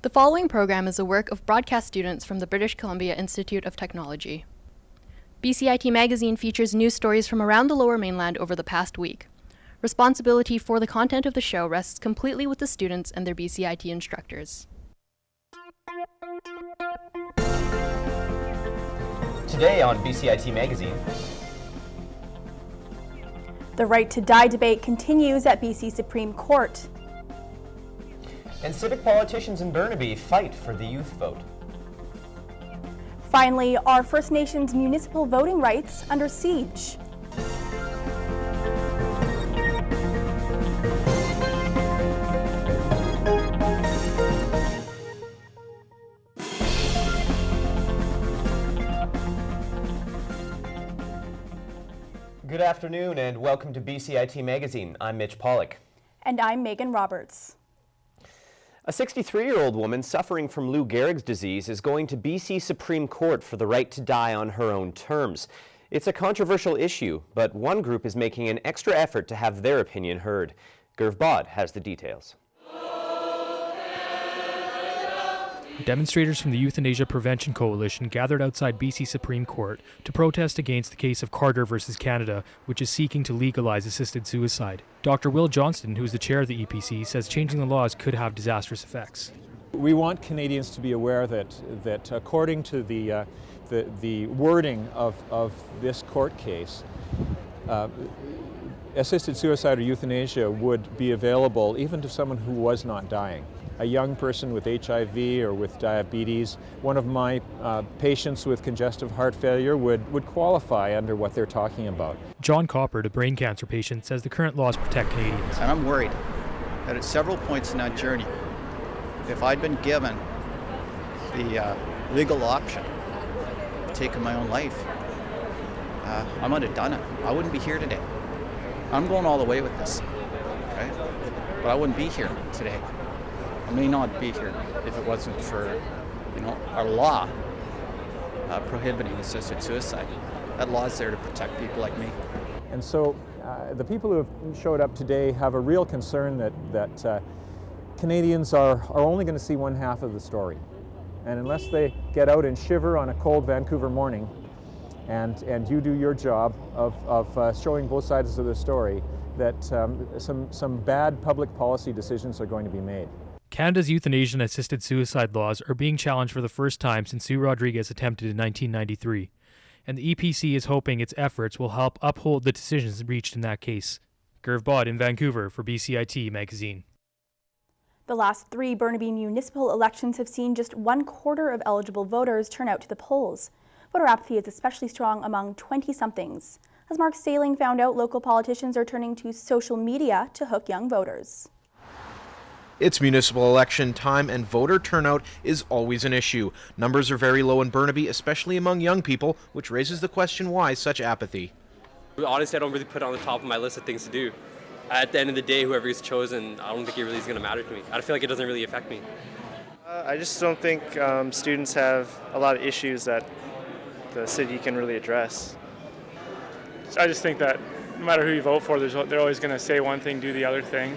The following program is a work of broadcast students from the British Columbia Institute of Technology. BCIT Magazine features news stories from around the Lower Mainland over the past week. Responsibility for the content of the show rests completely with the students and their BCIT instructors. Today on BCIT Magazine. The right to die debate continues at BC Supreme Court. And civic politicians in Burnaby fight for the youth vote. Finally, are First Nations municipal voting rights under siege? Good afternoon and welcome to BCIT Magazine. I'm Mitch Pollock. And I'm Megan Roberts. A 63-year-old woman suffering from Lou Gehrig's disease is going to BC Supreme Court for the right to die on her own terms. It's a controversial issue, but one group is making an extra effort to have their opinion heard. Gurv Bod has the details. Demonstrators from the Euthanasia Prevention Coalition gathered outside BC Supreme Court to protest against the case of Carter versus Canada, which is seeking to legalize assisted suicide. Dr. Will Johnston, who is the chair of the EPC, says changing the laws could have disastrous effects. We want Canadians to be aware that according to the wording of this court case, assisted suicide or euthanasia would be available even to someone who was not dying. A young person with HIV or with diabetes, one of my patients with congestive heart failure would qualify under what they're talking about. John Coppert, a brain cancer patient, says the current laws protect Canadians. And I'm worried that at several points in that journey, if I'd been given the legal option of taking my own life, I might have done it. I wouldn't be here today. I'm going all the way with this, okay? But I wouldn't be here today. I may not be here if it wasn't for, our law prohibiting assisted suicide. That law is there to protect people like me. And so the people who have showed up today have a real concern that Canadians are only going to see one half of the story. And unless they get out and shiver on a cold Vancouver morning and you do your job of showing both sides of the story, that some bad public policy decisions are going to be made. Canada's euthanasia and assisted suicide laws are being challenged for the first time since Sue Rodriguez attempted in 1993, and the EPC is hoping its efforts will help uphold the decisions reached in that case. Gurv Bod in Vancouver for BCIT Magazine. The last 3 Burnaby municipal elections have seen just 1/4 of eligible voters turn out to the polls. Voter apathy is especially strong among 20-somethings. As Mark Staling found out, local politicians are turning to social media to hook young voters. It's municipal election time and voter turnout is always an issue. Numbers are very low in Burnaby, especially among young people, which raises the question why such apathy. Honestly, I don't really put it on the top of my list of things to do. At the end of the day, whoever is chosen, I don't think it really is going to matter to me. I feel like it doesn't really affect me. I just don't think students have a lot of issues that the city can really address. I just think that no matter who you vote for, they're always going to say one thing, do the other thing.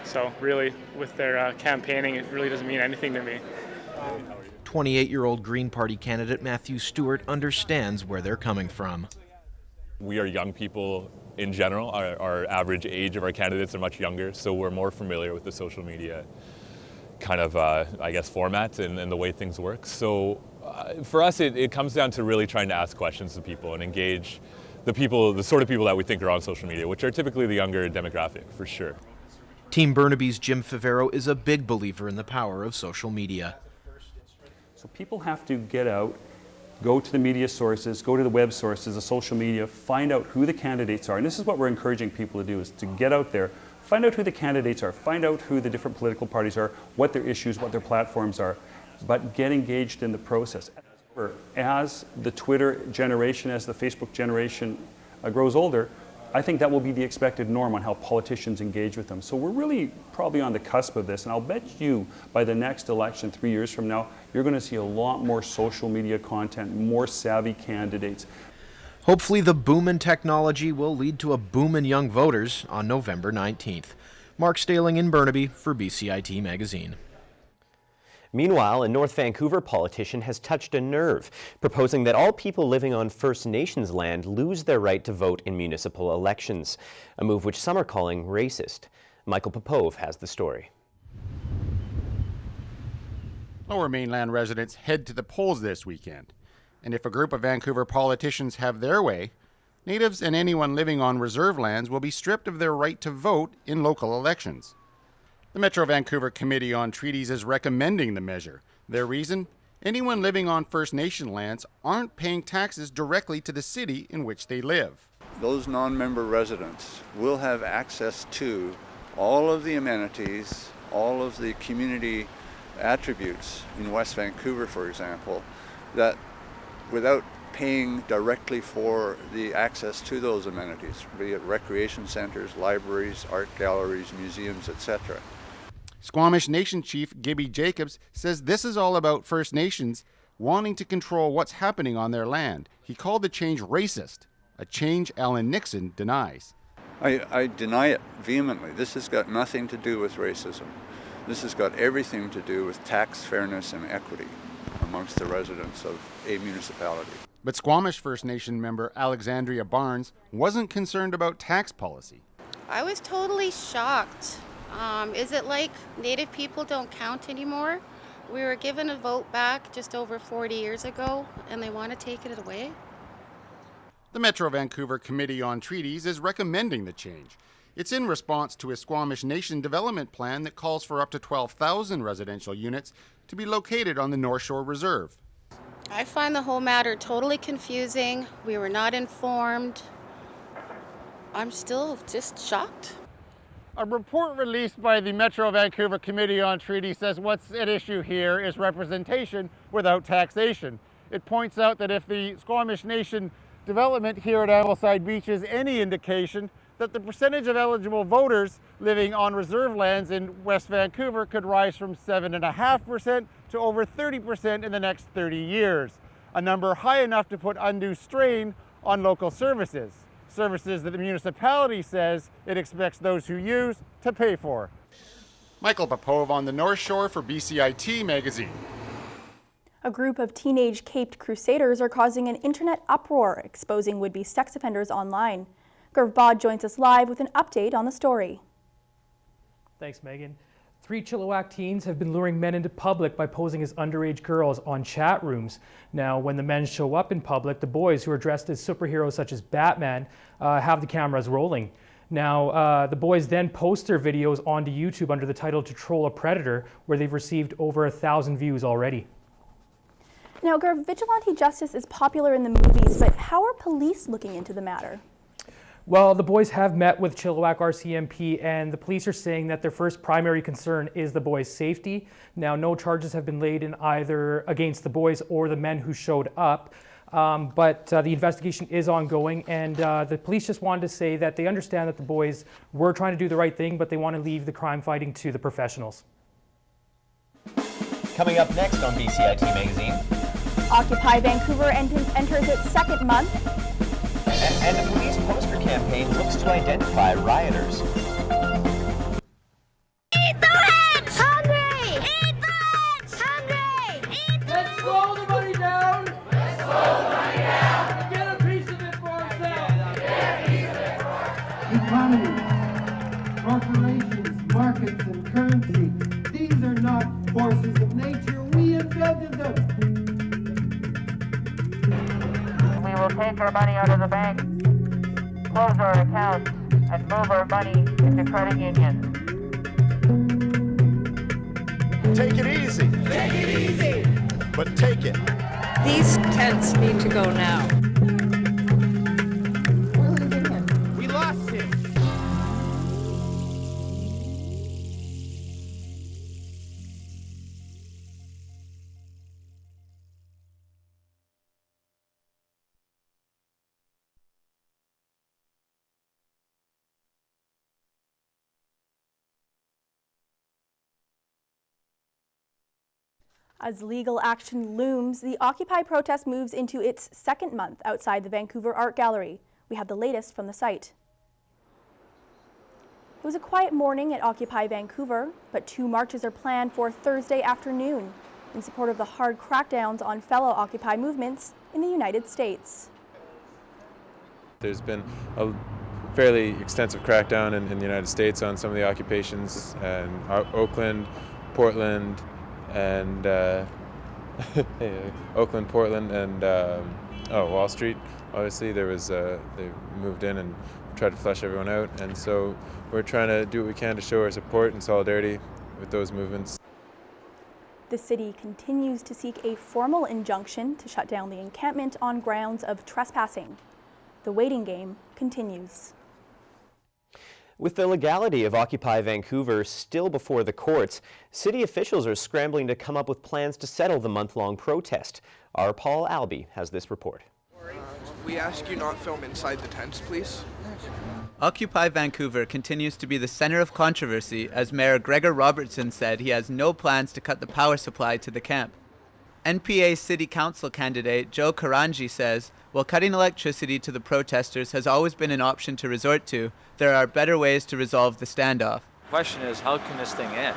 So really, with their campaigning, it really doesn't mean anything to me. 28-year-old Green Party candidate Matthew Stewart understands where they're coming from. We are young people in general. Our average age of our candidates are much younger, so we're more familiar with the social media kind of, format and the way things work. So for us, it comes down to really trying to ask questions to people and engage the sort of people that we think are on social media, which are typically the younger demographic, for sure. Team Burnaby's Jim Favero is a big believer in the power of social media. So people have to get out, go to the media sources, go to the web sources, the social media, find out who the candidates are. And this is what we're encouraging people to do, is to get out there, find out who the candidates are, find out who the different political parties are, what their issues, what their platforms are, but get engaged in the process. As the Twitter generation, as the Facebook generation grows older, I think that will be the expected norm on how politicians engage with them. So we're really probably on the cusp of this, and I'll bet you by the next election 3 years from now, you're going to see a lot more social media content, more savvy candidates. Hopefully the boom in technology will lead to a boom in young voters on November 19th. Mark Staling in Burnaby for BCIT Magazine. Meanwhile, a North Vancouver politician has touched a nerve, proposing that all people living on First Nations land lose their right to vote in municipal elections, a move which some are calling racist. Michael Popove has the story. Lower Mainland residents head to the polls this weekend. And if a group of Vancouver politicians have their way, Natives and anyone living on reserve lands will be stripped of their right to vote in local elections. The Metro Vancouver Committee on Treaties is recommending the measure. Their reason? Anyone living on First Nation lands aren't paying taxes directly to the city in which they live. Those non-member residents will have access to all of the amenities, all of the community attributes in West Vancouver, for example, that without paying directly for the access to those amenities, be it recreation centers, libraries, art galleries, museums, etc. Squamish Nation Chief Gibby Jacobs says this is all about First Nations wanting to control what's happening on their land. He called the change racist, a change Alan Nixon denies. I deny it vehemently. This has got nothing to do with racism. This has got everything to do with tax fairness and equity amongst the residents of a municipality. But Squamish First Nation member Alexandria Barnes wasn't concerned about tax policy. I was totally shocked. Is it like Native people don't count anymore? We were given a vote back just over 40 years ago, and they want to take it away? The Metro Vancouver Committee on Treaties is recommending the change. It's in response to a Squamish Nation development plan that calls for up to 12,000 residential units to be located on the North Shore Reserve. I find the whole matter totally confusing. We were not informed. I'm still just shocked. A report released by the Metro Vancouver Committee on Treaties says what's at issue here is representation without taxation. It points out that if the Squamish Nation development here at Ambleside Beach is any indication, that the percentage of eligible voters living on reserve lands in West Vancouver could rise from 7.5% to over 30% in the next 30 years, a number high enough to put undue strain on local services that the municipality says it expects those who use to pay for. Michael Popove on the North Shore for BCIT magazine. A group of teenage caped crusaders are causing an internet uproar, exposing would-be sex offenders online. Gurv Bod joins us live with an update on the story. Thanks, Megan. 3 Chilliwack teens have been luring men into public by posing as underage girls on chat rooms. Now, when the men show up in public, the boys, who are dressed as superheroes such as Batman, have the cameras rolling. Now, the boys then post their videos onto YouTube under the title "To Troll a Predator," where they've received over 1,000 views already. Now, Gurv, vigilante justice is popular in the movies, but how are police looking into the matter? Well, the boys have met with Chilliwack RCMP, and the police are saying that their first primary concern is the boys' safety. Now, no charges have been laid in either against the boys or the men who showed up, but the investigation is ongoing, and the police just wanted to say that they understand that the boys were trying to do the right thing, but they want to leave the crime fighting to the professionals. Coming up next on BCIT Magazine. Occupy Vancouver enters its second month. And the police poster campaign looks to identify rioters. Eat the rich! Hungry! Eat the rich! Hungry! Eat the Let's slow the money down! Let's slow the money down! Get a piece of it for ourselves! Get a piece of it for ourselves! Economies, corporations, markets, and currency. These are not forces of nature. We invented them. We will take our money out of the bank, close our accounts, and move our money into credit unions. Take it easy. Take it easy! But take it. These tents need to go now. We lost him. As legal action looms, the Occupy protest moves into its second month outside the Vancouver Art Gallery. We have the latest from the site. It was a quiet morning at Occupy Vancouver, but 2 marches are planned for Thursday afternoon in support of the hard crackdowns on fellow Occupy movements in the United States. There's been a fairly extensive crackdown in the United States on some of the occupations, and Oakland, Portland, and Wall Street. Obviously, there was they moved in and tried to flush everyone out, and so we're trying to do what we can to show our support and solidarity with those movements. The city continues to seek a formal injunction to shut down the encampment on grounds of trespassing. The waiting game continues. With the legality of Occupy Vancouver still before the courts, city officials are scrambling to come up with plans to settle the month-long protest. Our Paul Albee has this report. We ask you not film inside the tents, please. Occupy Vancouver continues to be the center of controversy as Mayor Gregor Robertson said he has no plans to cut the power supply to the camp. NPA City Council candidate Joe Karanji says, while cutting electricity to the protesters has always been an option to resort to, there are better ways to resolve the standoff. The question is, how can this thing end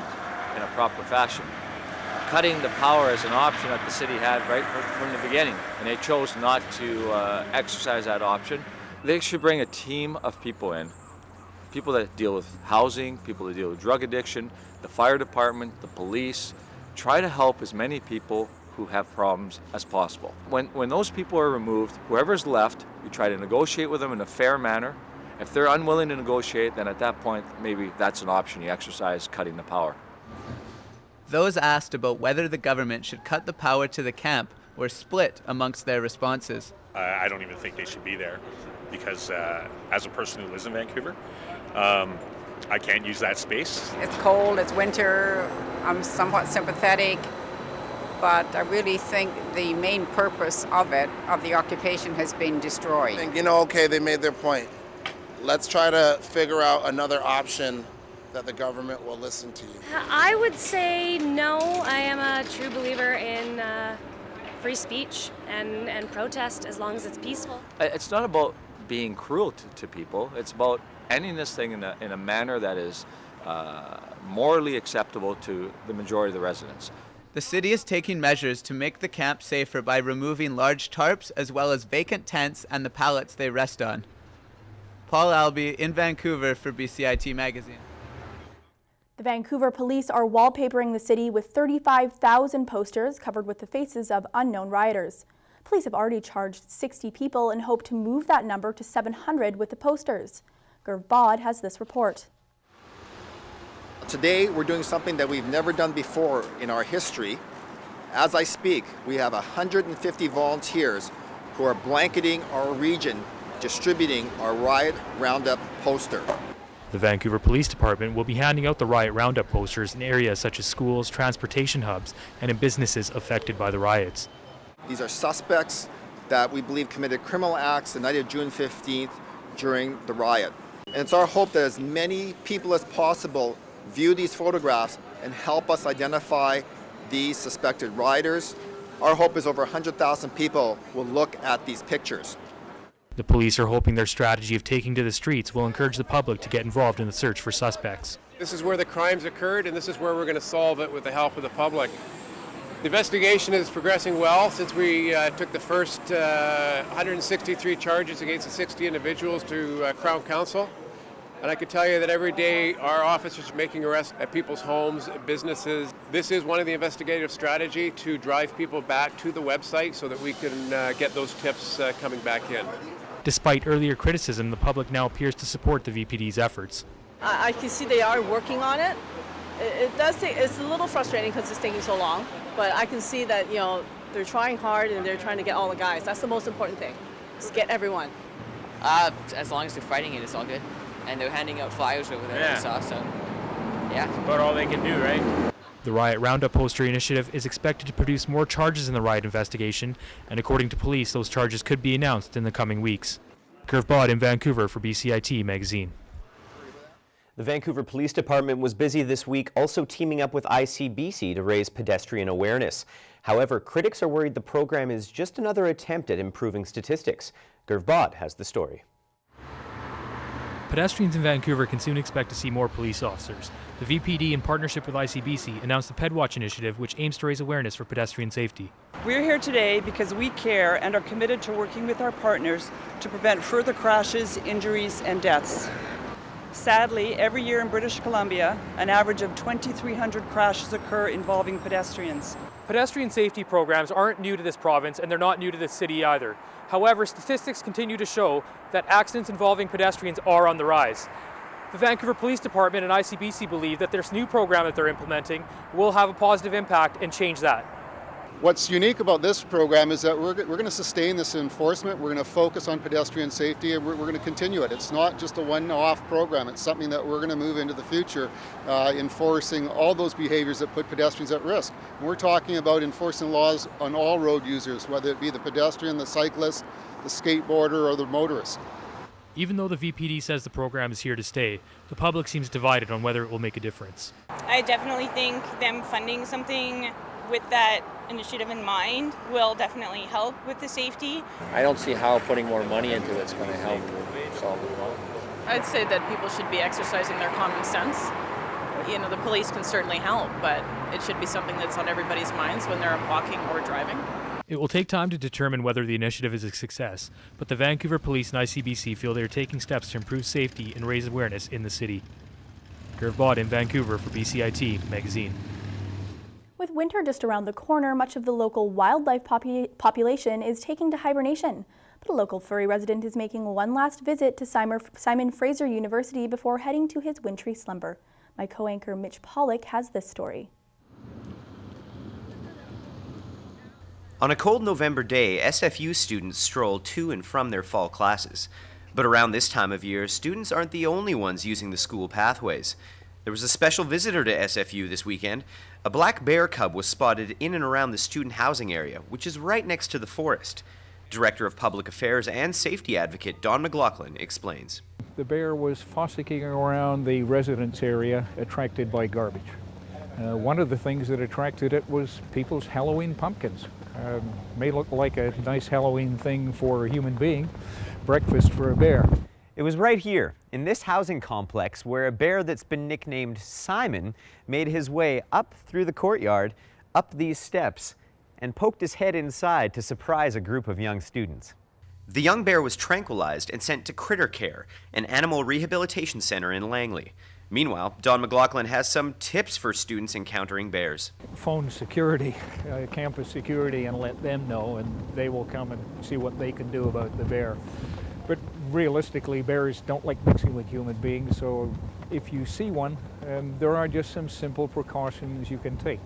in a proper fashion? Cutting the power is an option that the city had right from the beginning, and they chose not to exercise that option. They should bring a team of people in, people that deal with housing, people that deal with drug addiction, the fire department, the police, try to help as many people who have problems as possible. When those people are removed, whoever's left, you try to negotiate with them in a fair manner. If they're unwilling to negotiate, then at that point, maybe that's an option you exercise, cutting the power. Those asked about whether the government should cut the power to the camp were split amongst their responses. I don't even think they should be there because as a person who lives in Vancouver, I can't use that space. It's cold, it's winter, I'm somewhat sympathetic, but I really think the main purpose of the occupation, has been destroyed. Okay, they made their point. Let's try to figure out another option that the government will listen to you. I would say no. I am a true believer in free speech and protest as long as it's peaceful. It's not about being cruel to people. It's about ending this thing in a manner that is morally acceptable to the majority of the residents. The city is taking measures to make the camp safer by removing large tarps as well as vacant tents and the pallets they rest on. Paul Albee in Vancouver for BCIT Magazine. The Vancouver police are wallpapering the city with 35,000 posters covered with the faces of unknown rioters. Police have already charged 60 people and hope to move that number to 700 with the posters. Gurv Bod has this report. Today we're doing something that we've never done before in our history. As I speak, we have 150 volunteers who are blanketing our region, distributing our Riot Roundup poster. The Vancouver Police Department will be handing out the Riot Roundup posters in areas such as schools, transportation hubs, and in businesses affected by the riots. These are suspects that we believe committed criminal acts the night of June 15th during the riot. And it's our hope that as many people as possible view these photographs and help us identify these suspected rioters. Our hope is over 100,000 people will look at these pictures. The police are hoping their strategy of taking to the streets will encourage the public to get involved in the search for suspects. This is where the crimes occurred, and this is where we're going to solve it with the help of the public. The investigation is progressing well since we took the first 163 charges against the 60 individuals to Crown Counsel. And I can tell you that every day our officers are making arrests at people's homes, businesses. This is one of the investigative strategy to drive people back to the website so that we can get those tips coming back in. Despite earlier criticism, the public now appears to support the VPD's efforts. I can see they are working on it. It does take, it's a little frustrating because it's taking so long, but I can see that, they're trying hard and they're trying to get all the guys. That's the most important thing, is get everyone. As long as they're fighting it, it's all good. And they're handing out flyers over there, I saw, so yeah. That's about all they can do, right? The Riot Roundup poster initiative is expected to produce more charges in the riot investigation, and according to police, those charges could be announced in the coming weeks. Gurv Bod in Vancouver for BCIT Magazine. The Vancouver Police Department was busy this week also teaming up with ICBC to raise pedestrian awareness. However, critics are worried the program is just another attempt at improving statistics. Gurv Bod has the story. Pedestrians in Vancouver can soon expect to see more police officers. The VPD, in partnership with ICBC, announced the PedWatch initiative, which aims to raise awareness for pedestrian safety. We're here today because we care and are committed to working with our partners to prevent further crashes, injuries, and deaths. Sadly, every year in British Columbia, an average of 2,300 crashes occur involving pedestrians. Pedestrian safety programs aren't new to this province, and they're not new to this city either. However, statistics continue to show that accidents involving pedestrians are on the rise. The Vancouver Police Department and ICBC believe that this new program that they're implementing will have a positive impact and change that. What's unique about this program is that we're going to sustain this enforcement. We're going to focus on pedestrian safety, and we're going to continue it. It's not just a one-off program. It's something that we're going to move into the future, enforcing all those behaviors that put pedestrians at risk. And we're talking about enforcing laws on all road users, whether it be the pedestrian, the cyclist, the skateboarder, or the motorist. Even though the VPD says the program is here to stay, the public seems divided on whether it will make a difference. I definitely think them funding something with that initiative in mind will definitely help with the safety. I don't see how putting more money into it's going to help solve the problem. I'd say that people should be exercising their common sense. You know, the police can certainly help, but it should be something that's on everybody's minds when they're walking or driving. It will take time to determine whether the initiative is a success, but the Vancouver Police and ICBC feel they are taking steps to improve safety and raise awareness in the city. Gerv Bott in Vancouver for BCIT Magazine. With winter just around the corner, much of the local wildlife population is taking to hibernation. But a local furry resident is making one last visit to Simon Fraser University before heading to his wintry slumber. My co-anchor Mitch Pollock has this story. On a cold November day, SFU students stroll to and from their fall classes. But around this time of year, students aren't the only ones using the school pathways. There was a special visitor to SFU this weekend. A black bear cub was spotted in and around the student housing area, which is right next to the forest. Director of Public Affairs and Safety Advocate Don McLaughlin explains. The bear was fossicking around the residence area, attracted by garbage. One of the things that attracted it was people's Halloween pumpkins. May look like a nice Halloween thing for a human being, breakfast for a bear. It was right here, in this housing complex, where a bear that's been nicknamed Simon made his way up through the courtyard, up these steps, and poked his head inside to surprise a group of young students. The young bear was tranquilized and sent to Critter Care, an animal rehabilitation center in Langley. Meanwhile, Don McLaughlin has some tips for students encountering bears. Phone security, campus security, and let them know, and they will come and see what they can do about the bear. But realistically, bears don't like mixing with human beings, so if you see one, there are just some simple precautions you can take.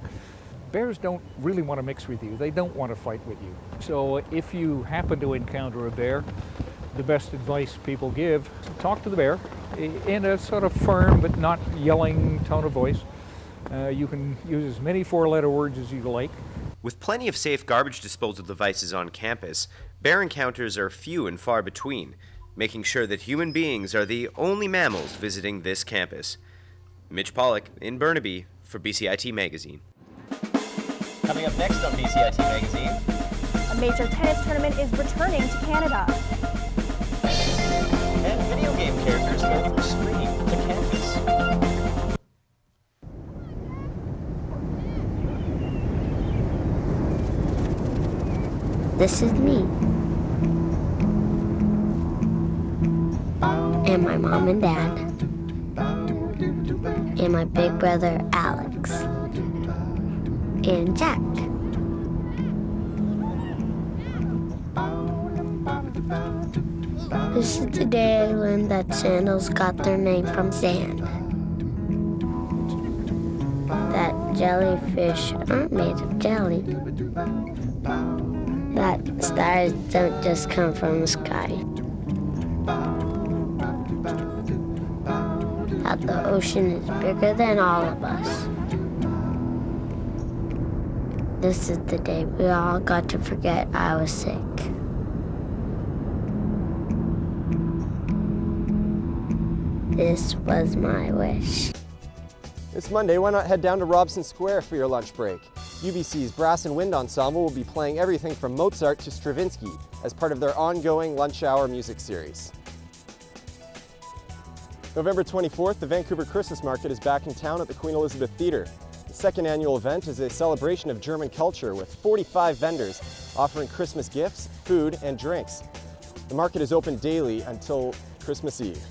Bears don't really want to mix with you. They don't want to fight with you. So if you happen to encounter a bear, the best advice people give is to talk to the bear in a sort of firm but not yelling tone of voice. You can use as many four-letter words as you like. With plenty of safe garbage disposal devices on campus, bear encounters are few and far between, making sure that human beings are the only mammals visiting this campus. Mitch Pollock in Burnaby for BCIT Magazine. Coming up next on BCIT Magazine, a major tennis tournament is returning to Canada. And video game characters go from screen to canvas. This is me. And my mom and dad. And my big brother Alex. And Jack. This is the day I learned that sandals got their name from sand. That jellyfish aren't made of jelly. That stars don't just come from the sky. That the ocean is bigger than all of us. This is the day we all got to forget I was sick. This was my wish. It's Monday, why not head down to Robson Square for your lunch break? UBC's Brass and Wind Ensemble will be playing everything from Mozart to Stravinsky as part of their ongoing lunch hour music series. November 24th, the Vancouver Christmas Market is back in town at the Queen Elizabeth Theatre. The second annual event is a celebration of German culture with 45 vendors offering Christmas gifts, food, and drinks. The market is open daily until Christmas Eve.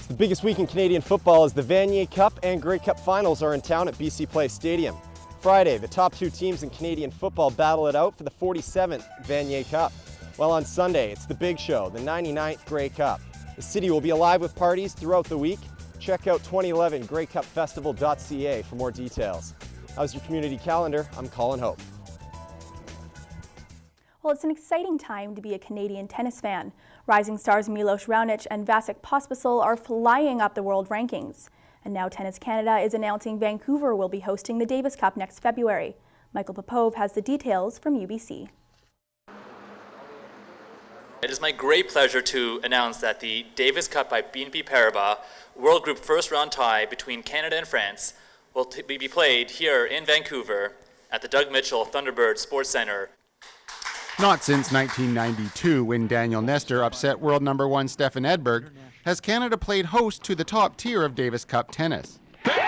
The biggest week in Canadian football as the Vanier Cup and Grey Cup finals are in town at BC Place Stadium. Friday, the top two teams in Canadian football battle it out for the 47th Vanier Cup. While on Sunday, it's the big show, the 99th Grey Cup. The city will be alive with parties throughout the week. Check out 2011 GreyCupFestival.ca for more details. How's your community calendar? I'm Colin Hope. Well, it's an exciting time to be a Canadian tennis fan. Rising stars Milos Raonic and Vasek Pospisil are flying up the world rankings. And now Tennis Canada is announcing Vancouver will be hosting the Davis Cup next February. Michael Popov has the details from UBC. It is my great pleasure to announce that the Davis Cup by BNP Paribas World Group first round tie between Canada and France will be played here in Vancouver at the Doug Mitchell Thunderbird Sports Centre. Not since 1992, when Daniel Nestor upset world number one Stefan Edberg, has Canada played host to the top tier of Davis Cup tennis. Unbelievable!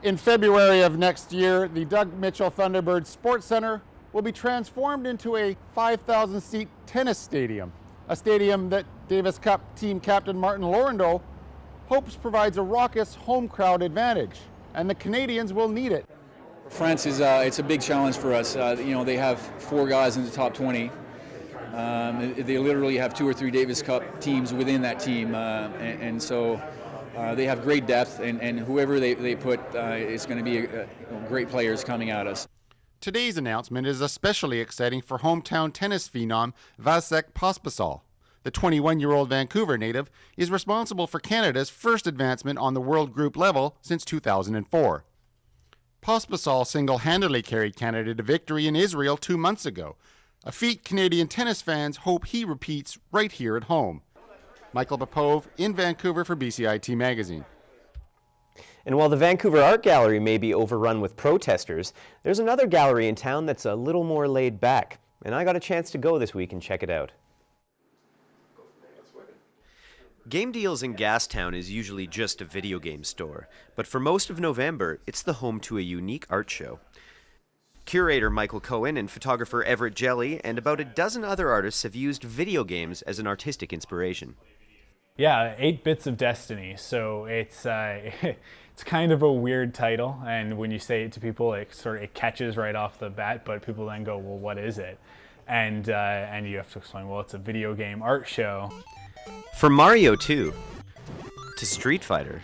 In February of next year, the Doug Mitchell Thunderbird Sports Centre will be transformed into a 5,000-seat tennis stadium, a stadium that Davis Cup team captain Martin Laurendeau hopes provides a raucous home crowd advantage, and the Canadians will need it. France is it's a big challenge for us. They have 4 guys in the top 20. They literally have 2 or 3 Davis Cup teams within that team, and so they have great depth, and whoever they put, it's going to be great players coming at us. Today's announcement is especially exciting for hometown tennis phenom Vasek Pospisil. The 21-year-old Vancouver native is responsible for Canada's first advancement on the world group level since 2004. Pospisil single-handedly carried Canada to victory in Israel 2 months ago, a feat Canadian tennis fans hope he repeats right here at home. Michael Popov in Vancouver for BCIT Magazine. And while the Vancouver Art Gallery may be overrun with protesters, there's another gallery in town that's a little more laid back. And I got a chance to go this week and check it out. Game Deals in Gastown is usually just a video game store, but for most of November, it's the home to a unique art show. Curator Michael Cohen and photographer Everett Jelly and about a dozen other artists have used video games as an artistic inspiration. Yeah, 8 Bits of Destiny. So it's it's kind of a weird title, and when you say it to people, it catches right off the bat. But people then go, "Well, what is it?" And you have to explain, "Well, it's a video game art show." From Mario 2 to Street Fighter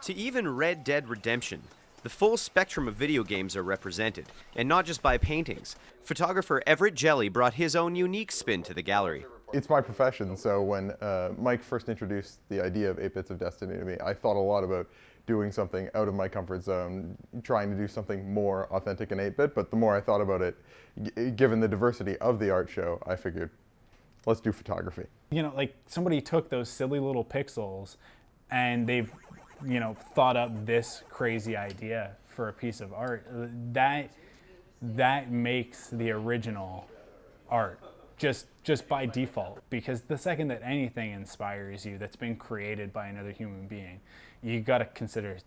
to even Red Dead Redemption, the full spectrum of video games are represented, and not just by paintings. Photographer Everett Jelly brought his own unique spin to the gallery. It's my profession, so when Mike first introduced the idea of 8 Bits of Destiny to me, I thought a lot about doing something out of my comfort zone, trying to do something more authentic in 8-bit, but the more I thought about it, given the diversity of the art show, I figured, let's do photography. Like somebody took those silly little pixels and they've, thought up this crazy idea for a piece of art. That makes the original art. Just by default, because the second that anything inspires you that's been created by another human being, you got to consider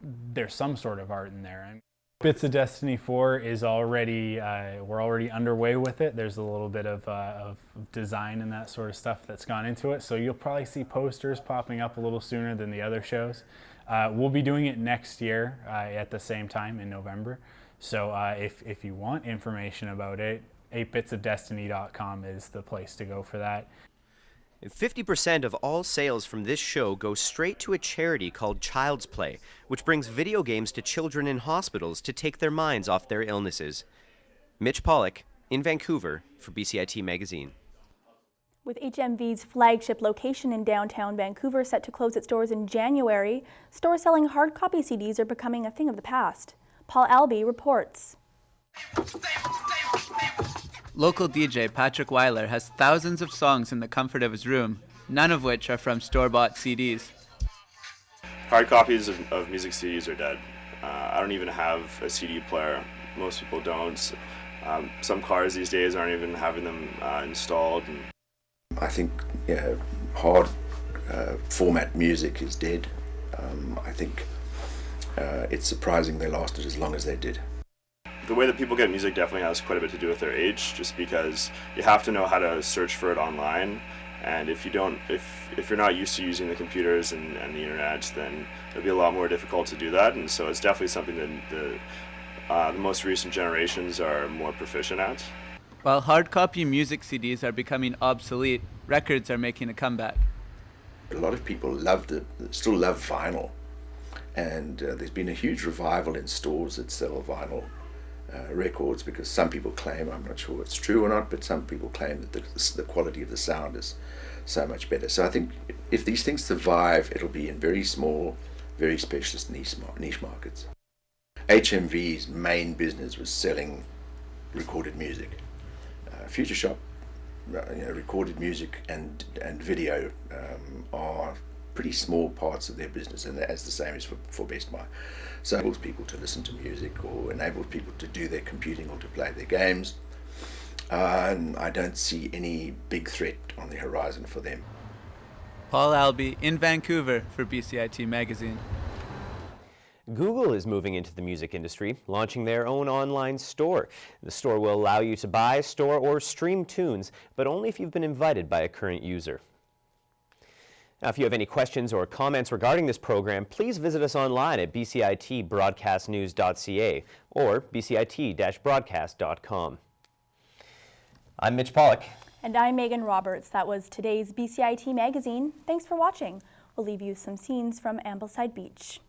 there's some sort of art in there. And Bits of Destiny 4 is already, we're already underway with it. There's a little bit of design and that sort of stuff that's gone into it, so you'll probably see posters popping up a little sooner than the other shows. We'll be doing it next year at the same time in November, so if you want information about it, 8bitsofdestiny.com is the place to go for that. 50% of all sales from this show go straight to a charity called Child's Play, which brings video games to children in hospitals to take their minds off their illnesses. Mitch Pollock in Vancouver for BCIT Magazine. With HMV's flagship location in downtown Vancouver set to close its doors in January, stores selling hard copy CDs are becoming a thing of the past. Paul Albee reports. Local DJ Patrick Weiler has thousands of songs in the comfort of his room, none of which are from store-bought CDs. Hard copies of music CDs are dead. I don't even have a CD player. Most people don't. Some cars these days aren't even having them installed. And I think hard format music is dead. I think it's surprising they lasted as long as they did. The way that people get music definitely has quite a bit to do with their age, just because you have to know how to search for it online. And if you're not used to using the computers and the internet, then it'll be a lot more difficult to do that. And so it's definitely something that the most recent generations are more proficient at. While hard copy music CDs are becoming obsolete, records are making a comeback. A lot of people still love vinyl, and there's been a huge revival in stores that sell vinyl records, because some people claim, I'm not sure it's true or not, but some people claim that the quality of the sound is so much better. So I think if these things survive, it'll be in very small, very specialist niche markets. HMV's main business was selling recorded music. Future Shop, recorded music and video are pretty small parts of their business, and as the same is for Best Buy. So it enables people to listen to music, or enables people to do their computing or to play their games. And I don't see any big threat on the horizon for them. Paul Albee in Vancouver for BCIT Magazine. Google is moving into the music industry, launching their own online store. The store will allow you to buy, store, or stream tunes, but only if you've been invited by a current user. Now, if you have any questions or comments regarding this program, please visit us online at bcitbroadcastnews.ca or bcit-broadcast.com. I'm Mitch Pollock. And I'm Megan Roberts. That was today's BCIT Magazine. Thanks for watching. We'll leave you some scenes from Ambleside Beach.